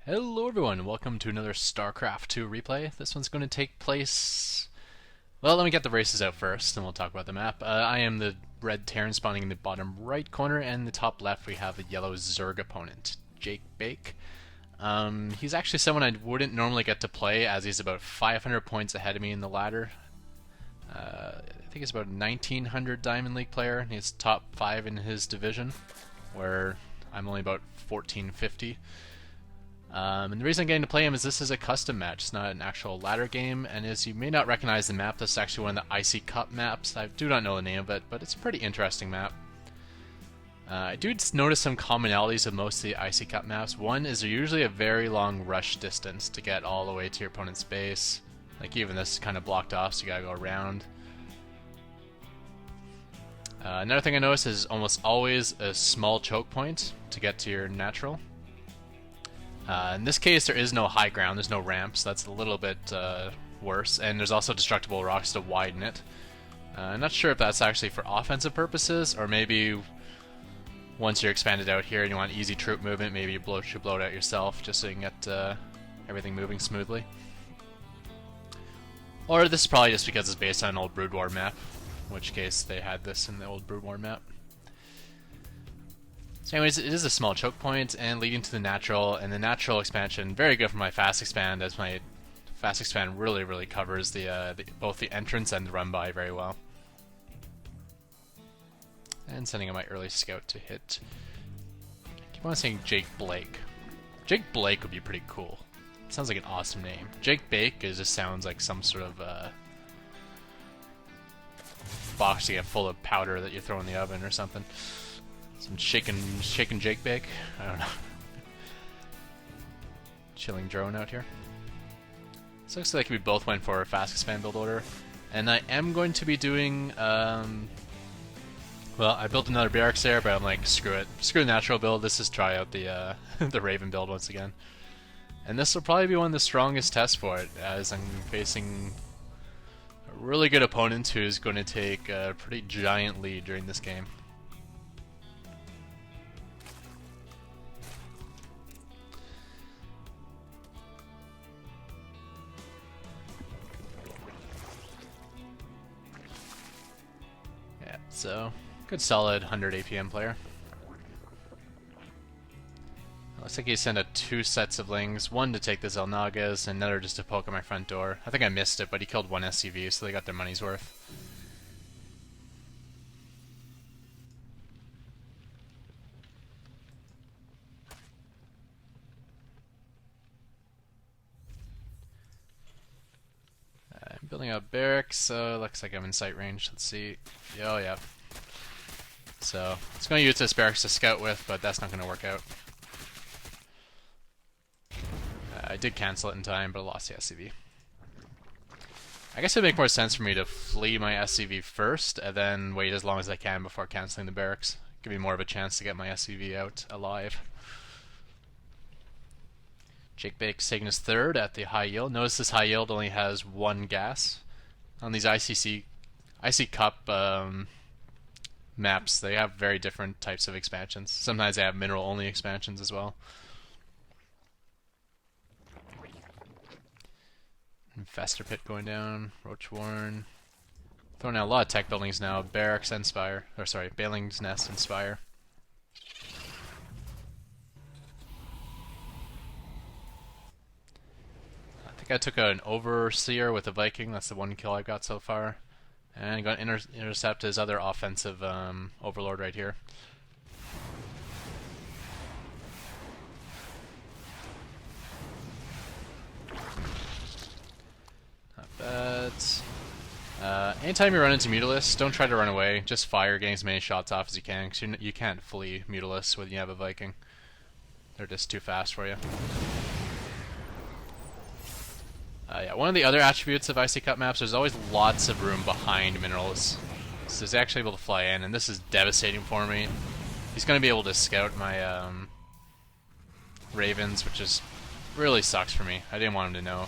Hello everyone, welcome to another Starcraft 2 replay. This one's going to take place... Well, let me get the races out first, and we'll talk about the map. I am the red Terran spawning in the bottom right corner, and in the top left we have the yellow Zerg opponent, Jake Bake. He's actually someone I wouldn't normally get to play, as he's about 500 points ahead of me in the ladder. I think he's about a 1900 Diamond League player, and he's top 5 in his division, where I'm only about 1450. And the reason I'm getting to play him is this is a custom match. It's not an actual ladder game, and as you may not recognize the map, this is actually one of the Icy Cup maps. I do not know the name of it, but it's a pretty interesting map. I do notice some commonalities of most of the Icy Cup maps. One is they're usually a very long rush distance to get all the way to your opponent's base. Like even this is kind of blocked off, so you gotta go around. Another thing I notice is almost always a small choke point to get to your natural. In this case, there is no high ground, there's no ramps, that's a little bit worse, and there's also destructible rocks to widen it. I'm not sure if that's actually for offensive purposes, or maybe once you're expanded out here and you want easy troop movement, maybe you should blow it out yourself, just so you can get everything moving smoothly. Or this is probably just because it's based on an old Brood War map, in which case they had this in the old Brood War map. So anyways, it is a small choke point and leading to the natural, and the natural expansion, very good for my fast expand, as my fast expand really covers both the entrance and the run by very well. And sending in my early scout to hit. I keep on saying Jake Blake. Jake Blake would be pretty cool. It sounds like an awesome name. Jake Bake just sounds like some sort of box to get full of powder that you throw in the oven or something. Some shaken Jake Bake? I don't know. Chilling drone out here. So looks like we both went for a fast expand build order. And I am going to be doing, well, I built another barracks there, but I'm like, screw it. Screw the natural build, let's just try out the, the Raven build once again. And this will probably be one of the strongest tests for it, as I'm facing a really good opponent who's going to take a pretty giant lead during this game. So, good solid 100 APM player. Looks like he sent out 2 sets of lings, one to take the Zelnagas, and another just to poke at my front door. I think I missed it, but he killed 1 SCV, so they got their money's worth. I'm building out barracks, so looks like I'm in sight range. Let's see. Oh, yeah. So, I was going to use this barracks to scout with, but that's not going to work out. I did cancel it in time, but I lost the SCV. I guess it would make more sense for me to flee my SCV first, and then wait as long as I can before canceling the barracks. Give me more of a chance to get my SCV out alive. Jake Bake's taking his third at the high yield. Notice this high yield only has 1 gas. On these Icy Cup maps, they have very different types of expansions. Sometimes they have mineral-only expansions as well. Infestor Pit going down, Roach Warren. Throwing out a lot of tech buildings now. Barracks and Spire. Or sorry, Baling's Nest and Spire. I think I took out an Overseer with a Viking. That's the 1 kill I got so far. And I'm going to intercept his other offensive Overlord right here. Not bad. Anytime you run into Mutalisk, don't try to run away. Just fire, getting as many shots off as you can, because you can't flee Mutalisk when you have a Viking. They're just too fast for you. Yeah, one of the other attributes of Icy Cup maps, there's always lots of room behind minerals. So he's actually able to fly in, and this is devastating for me. He's going to be able to scout my Ravens, which is really sucks for me. I didn't want him to know.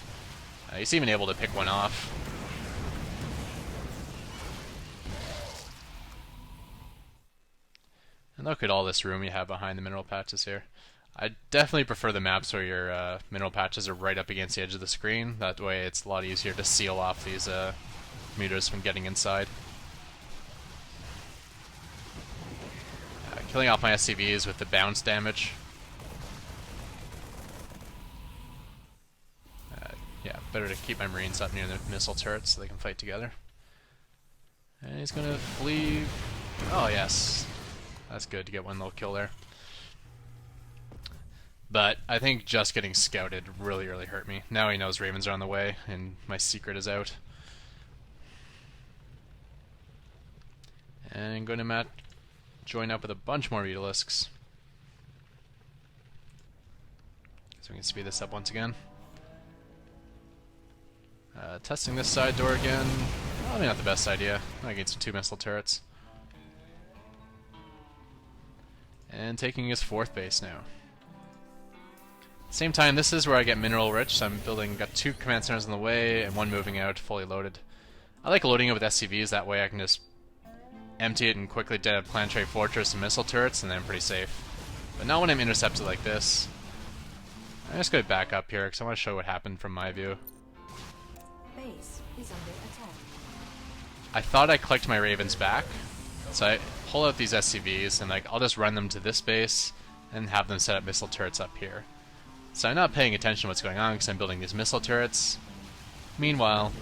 He's even able to pick one off. And look at all this room you have behind the mineral patches here. I definitely prefer the maps where your mineral patches are right up against the edge of the screen. That way it's a lot easier to seal off these meters from getting inside. Killing off my SCVs with the bounce damage. Yeah, better to keep my Marines up near the missile turrets so they can fight together. And he's gonna flee. Oh yes, that's good to get one little kill there. But I think just getting scouted really hurt me. Now he knows Ravens are on the way and my secret is out. And I'm going to join up with a bunch more Mutalisks. So we can speed this up once again. Testing this side door again. Probably not the best idea. Against 2 missile turrets. And taking his 4th base now. Same time, this is where I get mineral rich, so I'm got 2 command centers on the way and 1 moving out, fully loaded. I like loading it with SCVs, that way I can just empty it and quickly dead a planetary fortress and missile turrets, and then I'm pretty safe. But not when I'm intercepted like this. I'm just going to back up here, because I want to show what happened from my view. Base is under attack. I thought I clicked my Ravens back, so I pull out these SCVs, and I'll just run them to this base, and have them set up missile turrets up here. So I'm not paying attention to what's going on because I'm building these missile turrets. Meanwhile,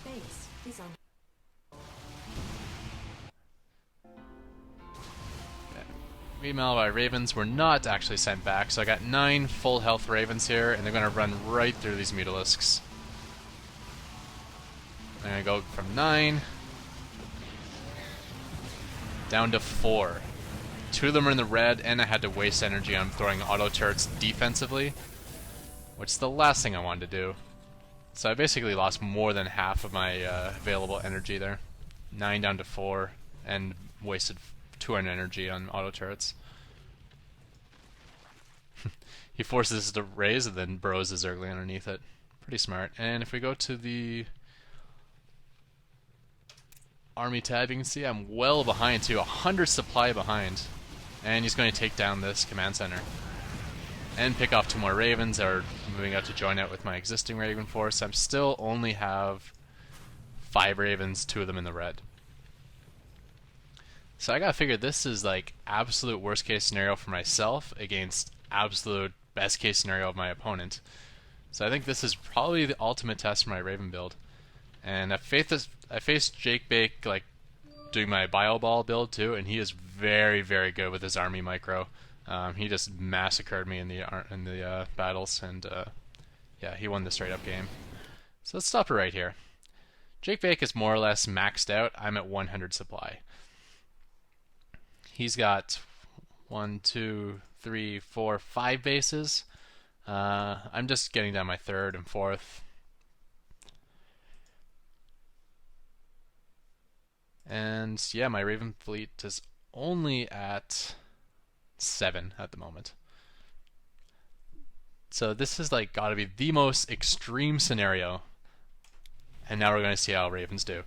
base is under. meanwhile my Ravens were not actually sent back, so I got 9 full health Ravens here, and they're going to run right through these Mutalisks. I'm going to go from 9 down to 4. 2 of them are in the red, and I had to waste energy on throwing auto turrets defensively, which is the last thing I wanted to do. So I basically lost more than half of my available energy there. 9 down to 4, and wasted 200 energy on auto turrets. He forces us to raise and then burrows the Zergling underneath it. Pretty smart. And if we go to the army tab, you can see I'm well behind too, 100 supply behind. And he's going to take down this command center. And pick off 2 more Ravens that are moving out to join out with my existing Raven force. I'm still only have 5 Ravens, 2 of them in the red. So I gotta figure this is like absolute worst case scenario for myself against absolute best case scenario of my opponent. So I think this is probably the ultimate test for my Raven build. And I faced Jake Bake doing my Bio Ball build too, and he is very good with his army micro. He just massacred me in the battles, and yeah, he won the straight up game. So let's stop it right here. Jake Bake is more or less maxed out. I'm at 100 supply. He's got 1, 2, 3, 4, 5 bases. I'm just getting down my 3rd and 4th. And yeah, my Raven fleet is only at 7 at the moment. So this is gotta be the most extreme scenario. And now we're going to see how Ravens do.